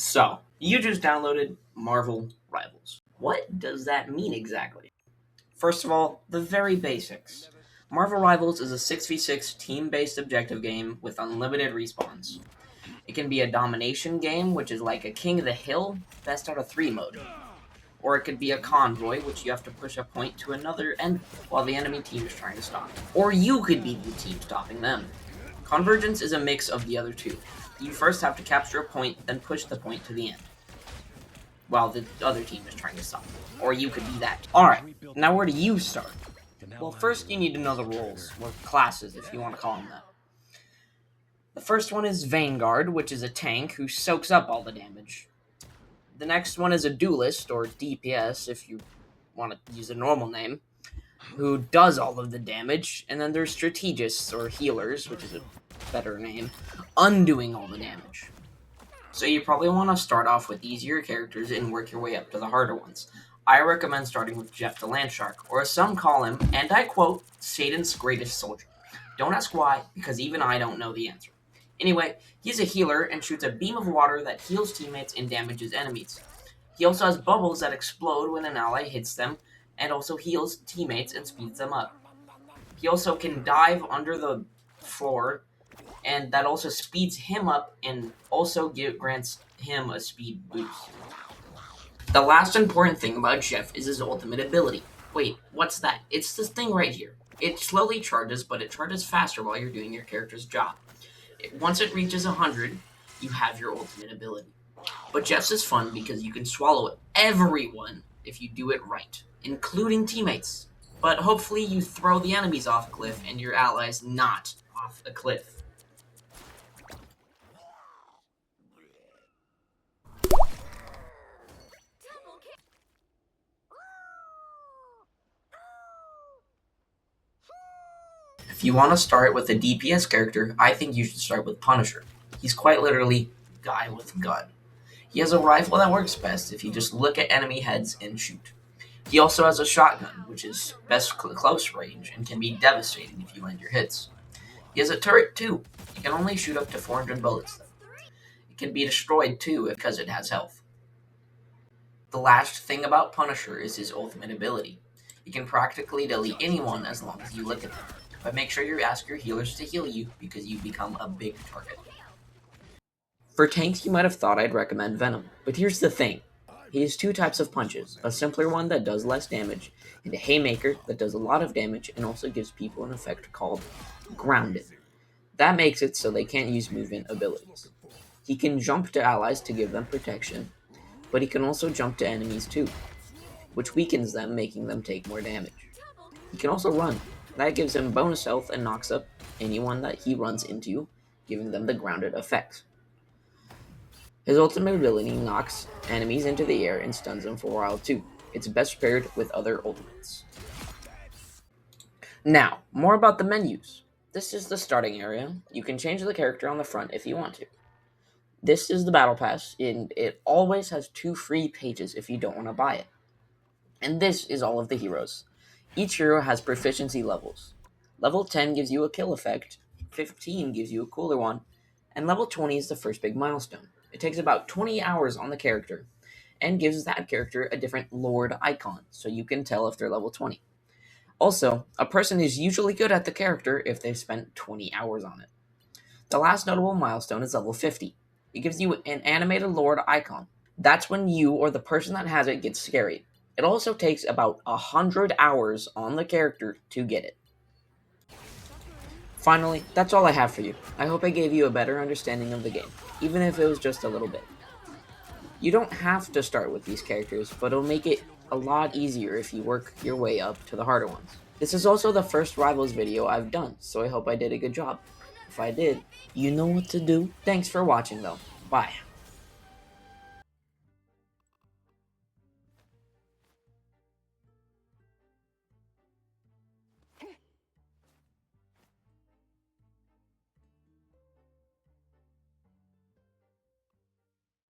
So, you just downloaded Marvel Rivals. What does that mean exactly? First of all, the very basics. Marvel Rivals is a 6v6 team based objective game with unlimited respawns. It can be a domination game, which is like a King of the Hill, best out of 3 mode. Or it could be a convoy, which you have to push a point to another end while the enemy team is trying to stop. Or you could be the team stopping them. Convergence is a mix of the other two. You first have to capture a point, then push the point to the end, while the other team is trying to stop. Or you could be that. Alright, now where do you start? Well, first you need to know the roles, or classes if you want to call them that. The first one is Vanguard, which is a tank who soaks up all the damage. The next one is a Duelist, or DPS if you want to use a normal name, who does all of the damage. And then there's Strategists, or Healers, which is a better name, undoing all the damage. So you probably want to start off with easier characters and work your way up to the harder ones. I recommend starting with Jeff the Landshark, or as some call him, and I quote, Satan's greatest soldier. Don't ask why, because even I don't know the answer. Anyway, he's a healer and shoots a beam of water that heals teammates and damages enemies. He also has bubbles that explode when an ally hits them, and also heals teammates and speeds them up. He also can dive under the floor, and that also speeds him up and also grants him a speed boost. The last important thing about Jeff is his ultimate ability. Wait, what's that? It's this thing right here. It slowly charges, but it charges faster while you're doing your character's job. Once it reaches 100, you have your ultimate ability. But Jeff's is fun because you can swallow everyone if you do it right, including teammates. But hopefully you throw the enemies off a cliff and your allies not off a cliff. If you want to start with a DPS character, I think you should start with Punisher. He's quite literally guy with gun. He has a rifle that works best if you just look at enemy heads and shoot. He also has a shotgun, which is best close range and can be devastating if you land your hits. He has a turret too. He can only shoot up to 400 bullets though. It can be destroyed too because it has health. The last thing about Punisher is his ultimate ability. He can practically delete anyone as long as you look at them. But make sure you ask your healers to heal you because you become a big target. For tanks, you might have thought I'd recommend Venom, but here's the thing. He has 2 types of punches, a simpler one that does less damage, and a haymaker that does a lot of damage and also gives people an effect called grounded. That makes it so they can't use movement abilities. He can jump to allies to give them protection, but he can also jump to enemies too, which weakens them, making them take more damage. He can also run. That gives him bonus health and knocks up anyone that he runs into, giving them the grounded effect. His ultimate ability knocks enemies into the air and stuns them for a while too. It's best paired with other ultimates. Now, more about the menus. This is the starting area. You can change the character on the front if you want to. This is the battle pass, and it always has 2 free pages if you don't want to buy it. And this is all of the heroes. Each hero has proficiency levels. Level 10 gives you a kill effect, 15 gives you a cooler one, and level 20 is the first big milestone. It takes about 20 hours on the character, and gives that character a different Lord icon, so you can tell if they're level 20. Also, a person is usually good at the character if they've spent 20 hours on it. The last notable milestone is level 50. It gives you an animated Lord icon. That's when you or the person that has it gets scary. It also takes about 100 hours on the character to get it. Finally, that's all I have for you. I hope I gave you a better understanding of the game, even if it was just a little bit. You don't have to start with these characters, but it'll make it a lot easier if you work your way up to the harder ones. This is also the first Rivals video I've done, so I hope I did a good job. If I did, you know what to do. Thanks for watching though. Bye.